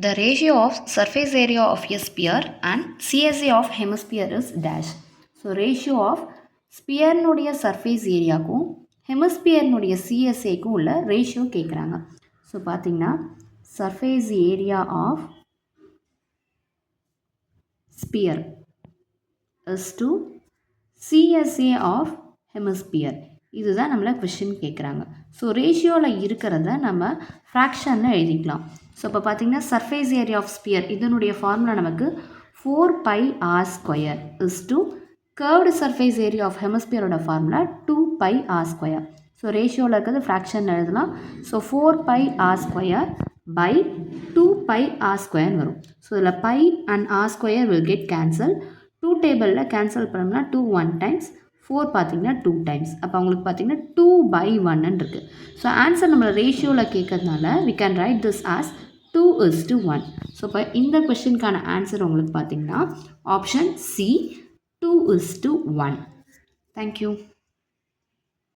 The ratio of surface area of a sphere and CSA of hemisphere is dash. So ratio of sphere நுடைய surface ஏரியாக்கும் hemisphere நுடைய CSAக்கும் உள்ள ratio கேட்குறாங்க. So பார்த்தீங்கன்னா surface area of sphere is to CSA of hemisphere. இதுதான் நம்மளை question கேட்குறாங்க. So ரேஷியோவில் இருக்கிறத நம்ம ஃப்ராக்ஷனில் எழுதிக்கலாம். ஸோ இப்போ பார்த்தீங்கன்னா சர்ஃபேஸ் ஏரியா ஆஃப் ஸ்பியர் இதனுடைய ஃபார்முலா நமக்கு 4πr² is to curved surface area of ஹெமிஸ்பியரோட ஃபார்முலா 2πr². ஸோ ரேஷியோவில் இருக்கிறது ஃப்ராக்ஷன் எழுதலாம். ஸோ 4πr² by 2πr² வரும். ஸோ இதில் pi and r² will get cancel. 2 டேபிளில் கேன்சல் பண்ணோம்னா 2 1 டைம்ஸ், 4 பார்த்தீங்கன்னா 2 டைம்ஸ். அப்போ அவங்களுக்கு பார்த்தீங்கன்னா 2/1 இருக்குது. ஸோ ஆன்சர் நம்மளை ரேஷியோவில் கேட்கறதுனால we can write this as 2:1. So இப்போ இந்த கொஸ்டினுக்கான ஆன்சர் உங்களுக்கு பார்த்தீங்கன்னா ஆப்ஷன் சி 2:1. தேங்க்யூ.